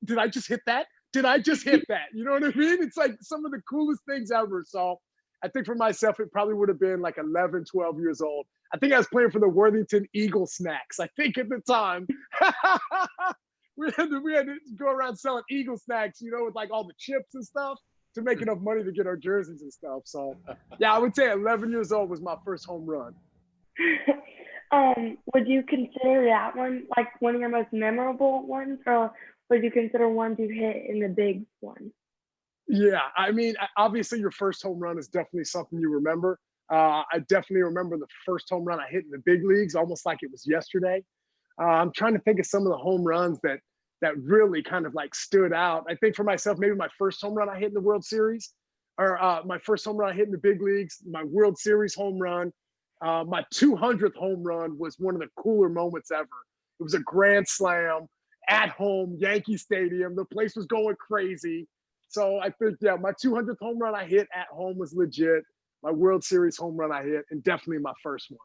did I just hit that? Did I just hit that? You know what I mean? It's like some of the coolest things ever. So I think for myself, it probably would have been like 11, 12 years old. I think I was playing for the Worthington Eagle Snacks. I think at the time, we had to go around selling Eagle Snacks, you know, with like all the chips and stuff to make enough money to get our jerseys and stuff. So yeah, I would say 11 years old was my first home run. Would you consider that one like one of your most memorable ones, or would you consider ones you hit in the big one? Yeah, I mean, obviously your first home run is definitely something you remember. I definitely remember the first home run I hit in the big leagues, almost like it was yesterday. I'm trying to think of some of the home runs that really kind of like stood out. I think for myself, maybe my first home run I hit in the World Series, or my first home run I hit in the big leagues, my World Series home run. My 200th home run was one of the cooler moments ever. It was a grand slam at home, Yankee Stadium. The place was going crazy. So I think, yeah, my 200th home run I hit at home was legit. My World Series home run I hit, and definitely my first one.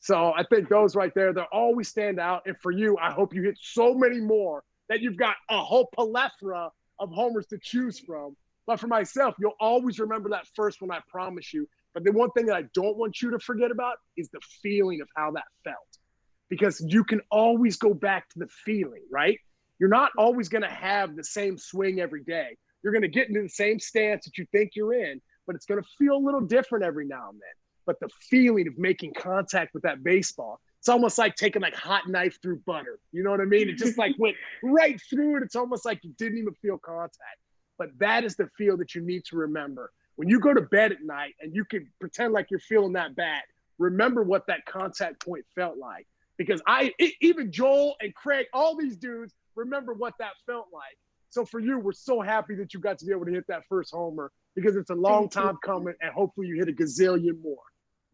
So I think those right there, they'll always stand out. And for you, I hope you hit so many more that you've got a whole plethora of homers to choose from. But for myself, you'll always remember that first one, I promise you. But the one thing that I don't want you to forget about is the feeling of how that felt. Because you can always go back to the feeling, right? You're not always going to have the same swing every day. You're going to get into the same stance that you think you're in, but it's going to feel a little different every now and then. But the feeling of making contact with that baseball, It's almost like taking like hot knife through butter. You know what I mean? It just like went right through it. It's almost like you didn't even feel contact. But that is the feel that you need to remember. When you go to bed at night and you can pretend like you're feeling that bad, remember what that contact point felt like. Because even Joel and Craig, all these dudes remember what that felt like. So for you, we're so happy that you got to be able to hit that first homer because it's a long time coming and hopefully you hit a gazillion more.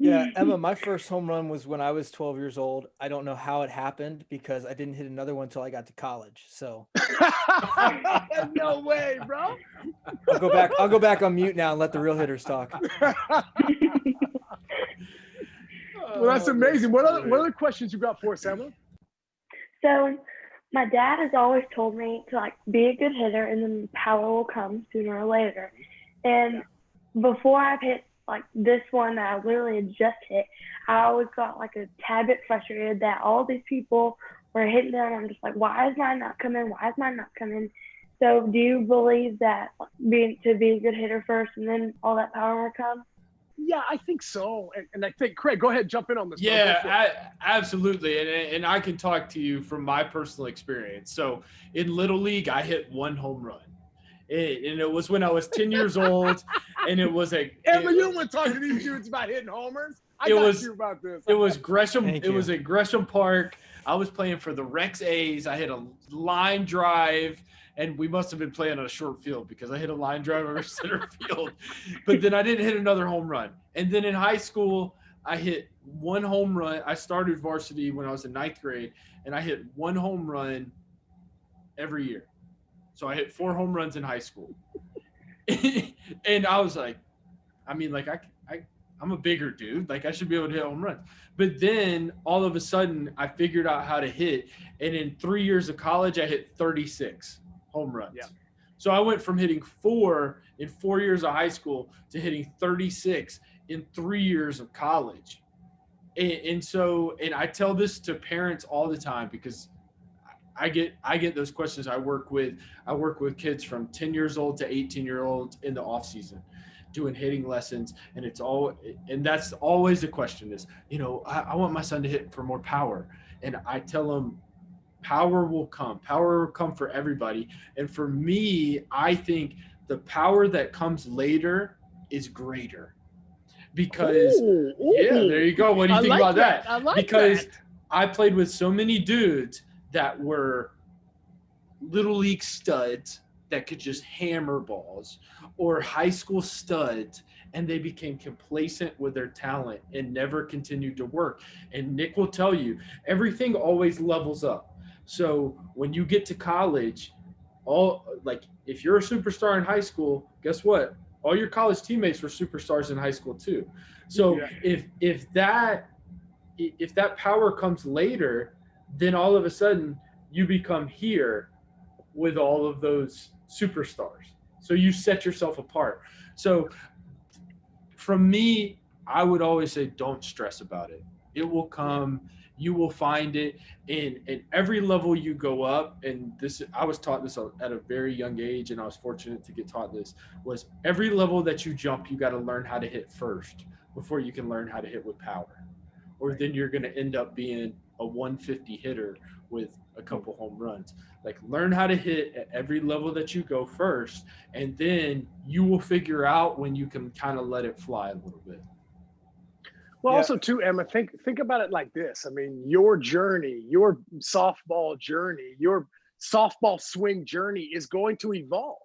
Yeah, Emma, my first home run was when I was 12 years old. I don't know how it happened because I didn't hit another one until I got to college. So no way, bro. I'll go back on mute now and let the real hitters talk. Well, that's amazing. What other questions you got for us, Emma? So my dad has always told me to like be a good hitter and then power will come sooner or later. And before I've hit like this one that I literally had just hit, I always got like a tad bit frustrated that all these people were hitting them. I'm just like, why is mine not coming? Why is mine not coming? So do you believe that being a good hitter first and then all that power will come? Yeah, I think so. And I think, Craig, go ahead, jump in on this. Yeah, absolutely. And I can talk to you from my personal experience. So in Little League, I hit one home run. And it was when I was 10 years old. And it was Emma, you want to talk to these dudes about hitting homers? I got you about this. It was Gresham. It was at Gresham Park. I was playing for the Rex A's. I hit a line drive. And we must have been playing on a short field because I hit a line drive over center field. But then I didn't hit another home run. And then in high school, I hit one home run. I started varsity when I was in 9th grade, and I hit one home run every year. So I hit 4 home runs in high school. And I was like, I mean, like, I'm a bigger dude. Like, I should be able to hit home runs. But then all of a sudden, I figured out how to hit. And in 3 years of college, I hit 36 home runs. Yeah. So I went from hitting 4 in 4 years of high school to hitting 36 in 3 years of college. And I tell this to parents all the time because I get those questions. I work with kids from 10 years old to 18-year-olds in the off season doing hitting lessons. And that's always the question is, I want my son to hit for more power. And I tell them, power will come for everybody. And for me, I think the power that comes later is greater because there you go. What do you think about that? I like because that. I played with so many dudes that were little league studs that could just hammer balls or high school studs, and they became complacent with their talent and never continued to work. And Nick will tell you, everything always levels up. So when you get to college, if you're a superstar in high school, guess what? All your college teammates were superstars in high school too. So if that power comes later, then all of a sudden you become here with all of those superstars. So you set yourself apart. So from me, I would always say, don't stress about it. It will come. You will find it in every level you go up. And I was taught this at a very young age, and I was fortunate to get taught this, was every level that you jump, you got to learn how to hit first before you can learn how to hit with power. Or then you're going to end up being a 150 hitter with a couple home runs. Like, learn how to hit at every level that you go first, and then you will figure out when you can kind of let it fly a little bit. Well, also too, Emma, think about it like this. I mean, your journey, your softball journey, your softball swing journey is going to evolve,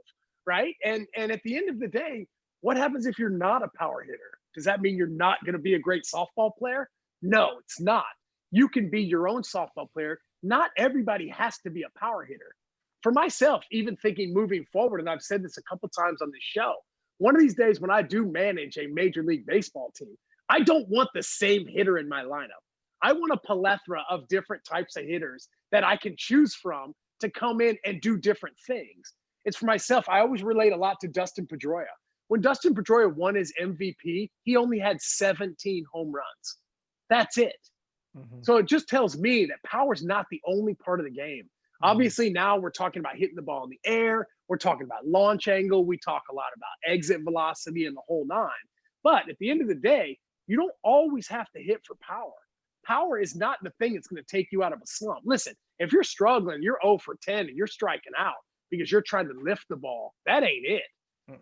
right? And at the end of the day, what happens if you're not a power hitter? Does that mean you're not going to be a great softball player? No, it's not. You can be your own softball player. Not everybody has to be a power hitter. For myself, even thinking moving forward, and I've said this a couple times on this show, one of these days when I do manage a Major League Baseball team, I don't want the same hitter in my lineup. I want a plethora of different types of hitters that I can choose from to come in and do different things. It's for myself. I always relate a lot to Dustin Pedroia. When Dustin Pedroia won his MVP, he only had 17 home runs. That's it. Mm-hmm. So it just tells me that power is not the only part of the game. Mm-hmm. Obviously, now we're talking about hitting the ball in the air. We're talking about launch angle. We talk a lot about exit velocity and the whole nine. But at the end of the day, you don't always have to hit for power. power is not the thing that's going to take you out of a slump. Listen, if you're struggling, you're 0 for 10 and you're striking out because you're trying to lift the ball, that ain't it.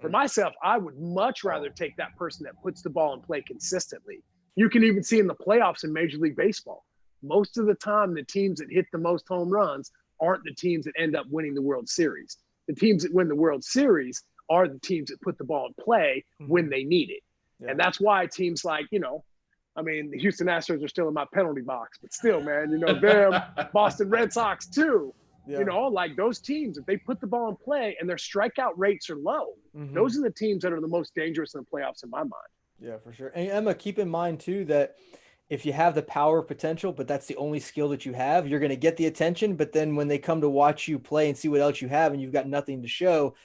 For myself, I would much rather take that person that puts the ball in play consistently. You can even see in the playoffs in Major League Baseball, most of the time, the teams that hit the most home runs aren't the teams that end up winning the World Series. The teams that win the World Series are the teams that put the ball in play when they need it. Yeah. And that's why teams like, you know, I mean, the Houston Astros are still in my penalty box, but still, man, you know, them, Boston Red Sox too. Yeah. You know, like those teams, if they put the ball in play and their strikeout rates are low, those are the teams that are the most dangerous in the playoffs in my mind. Yeah, for sure. And Emma, keep in mind too that if you have the power potential, but that's the only skill that you have, you're going to get the attention. But then when they come to watch you play and see what else you have and you've got nothing to show,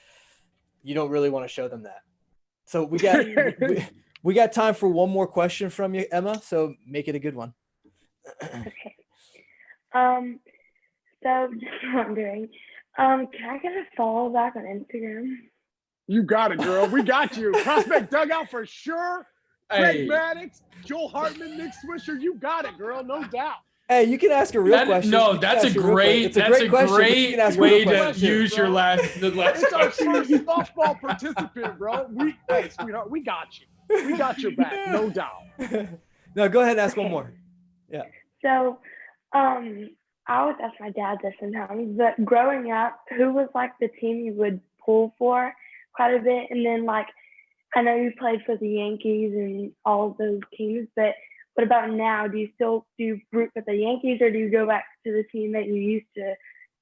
you don't really want to show them that. So we got we got time for one more question from you, Emma. So make it a good one. Okay. So just wondering, can I get a follow back on Instagram? You got it, girl. We got you. Prospect Dugout for sure. Craig Maddox, Joel Hartman, Nick Swisher. You got it, girl. No doubt. Hey, you can ask a real question. No, that's a great way to use your last. It's our first softball participant, bro. Hey, sweetheart, we got you. We got your back, no doubt. No, go ahead and ask one more. Yeah. So, I always ask my dad this sometimes, but growing up, who was like the team you would pull for quite a bit? And then like, I know you played for the Yankees and all of those teams, but what about now? Do you root for the Yankees, or do you go back to the team that you used to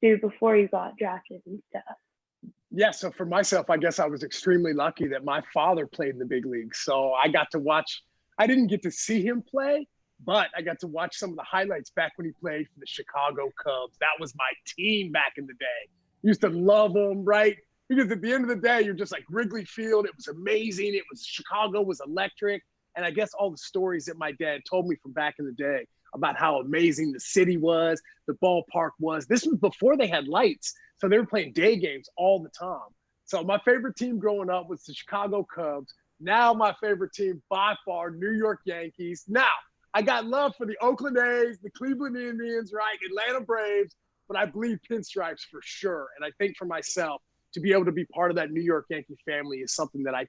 do before you got drafted and stuff? Yeah, so for myself, I guess I was extremely lucky that my father played in the big leagues. So I got to watch, I didn't get to see him play, but I got to watch some of the highlights back when he played for the Chicago Cubs. That was my team back in the day. Used to love them, right? Because at the end of the day, you're just like Wrigley Field. It was amazing. Chicago was electric. And I guess all the stories that my dad told me from back in the day about how amazing the city was, the ballpark was. This was before they had lights. So they were playing day games all the time. So my favorite team growing up was the Chicago Cubs. Now my favorite team by far, New York Yankees. Now, I got love for the Oakland A's, the Cleveland Indians, right, Atlanta Braves, but I bleed pinstripes for sure. And I think for myself, to be able to be part of that New York Yankee family is something that I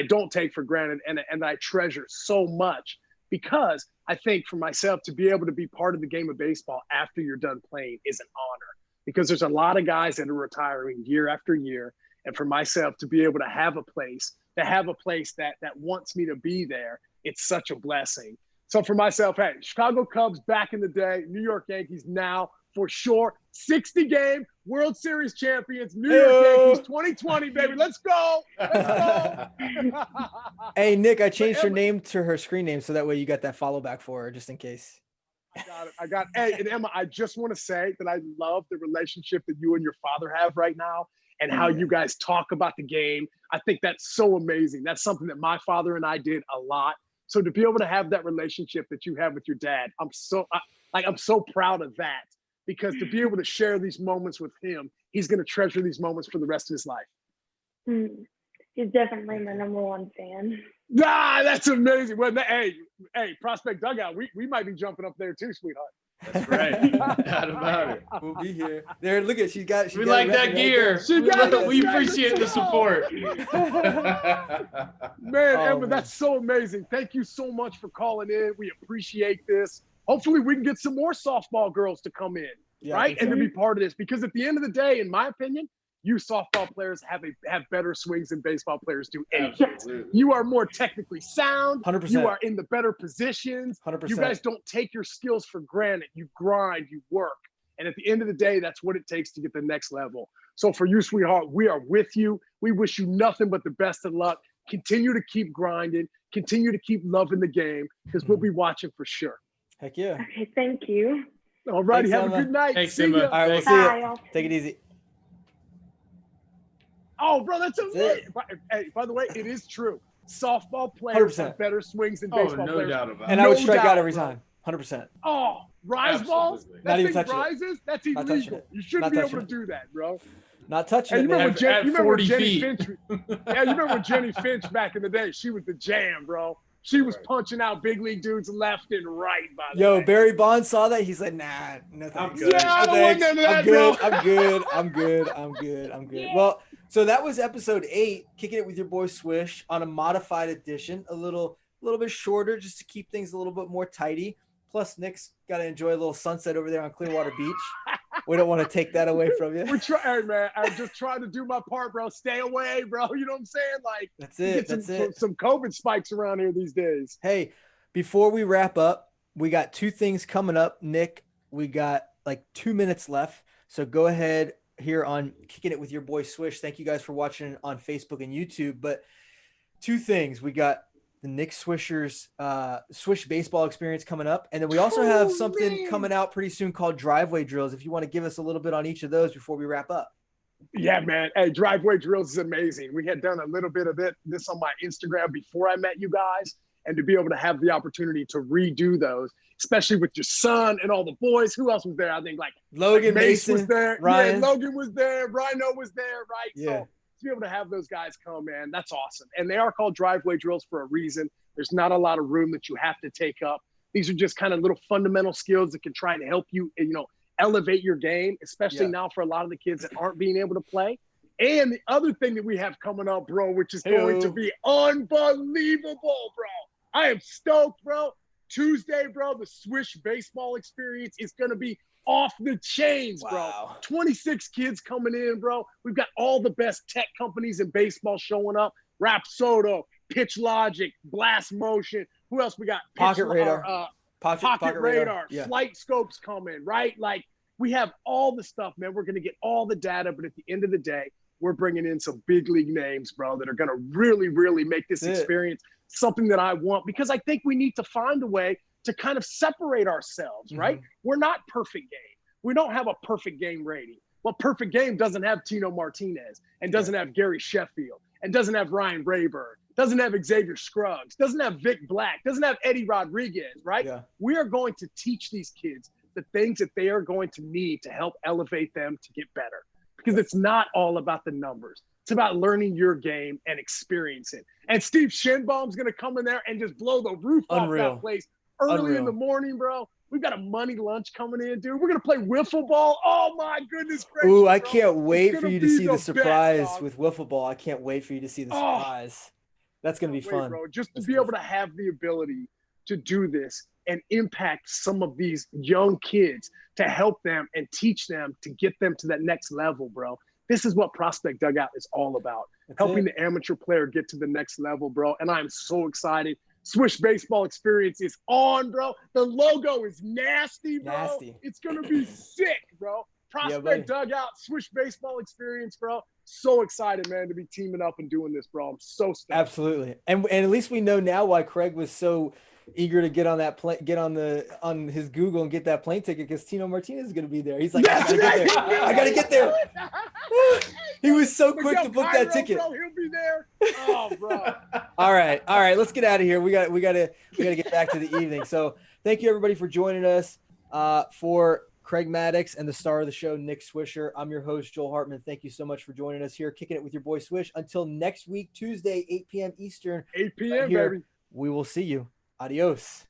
don't take for granted and that I treasure so much, because I think for myself to be able to be part of the game of baseball after you're done playing is an honor, because there's a lot of guys that are retiring year after year. And for myself to be able to have a place that wants me to be there, it's such a blessing. So for myself, hey, Chicago Cubs back in the day, New York Yankees now for sure. 60-game World Series champions, New York Yankees 2020, baby. Let's go. Let's go. Hey, Nick, I changed her name to her screen name so that way you got that follow back for her just in case. I got it. Hey, and Emma, I just want to say that I love the relationship that you and your father have right now and how you guys talk about the game. I think that's so amazing. That's something that my father and I did a lot. So to be able to have that relationship that you have with your dad, I'm so proud of that, because to be able to share these moments with him, he's going to treasure these moments for the rest of his life. He's definitely my #1 fan. Ah, that's amazing. Well, hey, Prospect Dugout, we might be jumping up there too, sweetheart. That's right. Not about it. We'll be here. There, look at we like that gear. We appreciate the support. Man, Emma, that's so amazing. Thank you so much for calling in. We appreciate this. Hopefully we can get some more softball girls to come in, right? And to be part of this, because at the end of the day, in my opinion, you softball players have better swings than baseball players do. You are more technically sound. 100%. You are in the better positions. 100%. You guys don't take your skills for granted. You grind, you work. And at the end of the day, that's what it takes to get the next level. So for you, sweetheart, we are with you. We wish you nothing but the best of luck. Continue to keep grinding. Continue to keep loving the game, because we'll be watching for sure. Heck yeah. Okay, thank you. All righty, have Emma. a good night. Thanks, See Emma. ya. All right, we'll see Bye. you. Take it easy. Oh, bro, that's amazing. Hey, by the way, it is true. Softball players 100%. have better swings than baseball no players. doubt about it. And I would No strike doubt, out every bro. time. 100%. Oh, rise balls? Absolutely. That Not even thing touching it. rises? That's Not touching illegal. it. You shouldn't Not be able touching to do that, bro. Not touching Hey, it, you man. remember, At you remember 40 Jenny feet. Finch? Yeah, you remember Jenny Finch back in the day? She was the jam, bro. She was punching out big league dudes left and right, by the Yo, way. Barry Bonds saw that. He's like, nah, no thanks. good. Yeah, I No don't want thanks. none of that, I'm good. bro. I'm good. I'm good. I'm good. I'm good. Well, so that was episode 8, Kicking It With Your Boy Swish, on a modified edition, a little bit shorter, just to keep things a little bit more tidy. Plus, Nick's got to enjoy a little sunset over there on Clearwater Beach. We don't want to take that away from you. We're trying, man. I'm just trying to do my part, bro. Stay away, bro. You know what I'm saying? Like, That's it. Get some COVID spikes around here these days. Hey, before we wrap up, we got 2 things coming up. Nick, we got like 2 minutes left. So go ahead here on Kicking It With Your Boy Swish. Thank you guys for watching on Facebook and YouTube. But 2 things. We got the Nick Swisher's Swish baseball experience coming up. And then we also have something coming out pretty soon called driveway drills. If you want to give us a little bit on each of those before we wrap up. Yeah, man. Hey, driveway drills is amazing. We had done a little bit of this on my Instagram before I met you guys. And to be able to have the opportunity to redo those, especially with your son and all the boys. Who else was there? I think like Logan Mace Mason was there. Ryan. Yeah, Logan was there. Rhino was there, right? Yeah. So to be able to have those guys come, man, that's awesome. And they are called driveway drills for a reason. There's not a lot of room that you have to take up. These are just kind of little fundamental skills that can try to help you, elevate your game, especially now for a lot of the kids that aren't being able to play. And the other thing that we have coming up, bro, which is going to be unbelievable, bro. I am stoked, bro. Tuesday, bro, the Swish baseball experience is going to be off the chains, bro. 26 kids coming in, bro. We've got all the best tech companies in baseball showing up. Rapsodo, Pitch Logic, Blast Motion. Who else we got? Pocket Radar. Pocket Radar. Yeah. Flight Scopes coming, right? Like, we have all the stuff, man. We're going to get all the data, but at the end of the day, we're bringing in some big league names, bro, that are going to really, really make this experience something that I want, because I think we need to find a way to kind of separate ourselves, right? We're not perfect game. We don't have a perfect game rating. Well, perfect game doesn't have Tino Martinez and doesn't have Gary Sheffield and doesn't have Ryan Rayburn, doesn't have Xavier Scruggs, doesn't have Vic Black, doesn't have Eddie Rodriguez, right? Yeah. We are going to teach these kids the things that they are going to need to help elevate them to get better, because it's not all about the numbers. It's about learning your game and experience it. And Steve Shinbaum's going to come in there and just blow the roof off that place early in the morning, bro. We've got a money lunch coming in, dude. We're going to play wiffle ball. Oh, my goodness gracious. Ooh, I can't wait for you to see the surprise best, with wiffle ball. I can't wait for you to see the surprise. That's going to be fun. Bro. Just to be able to have the ability to do this and impact some of these young kids, to help them and teach them to get them to that next level, bro. This is what Prospect Dugout is all about. Helping the amateur player get to the next level, bro. And I'm so excited. Swish baseball experience is on, bro. The logo is nasty, bro. It's going to be sick, bro. Prospect Dugout, Swish baseball experience, bro. So excited, man, to be teaming up and doing this, bro. I'm so stoked. Absolutely. And at least we know now why Craig was so eager to get on that plane, get on his Google and get that plane ticket, because Tino Martinez is going to be there. He's like, I gotta get there. He was so quick to book that ticket. Bro, he'll be there. Oh, bro. All right. Let's get out of here. We got to get back to the evening. So thank you everybody for joining us. For Craig Maddox and the star of the show, Nick Swisher, I'm your host, Joel Hartman. Thank you so much for joining us here, Kicking It With Your Boy Swish. Until next week, Tuesday, 8 p.m. Eastern. 8 p.m., here, baby. We will see you. Adios.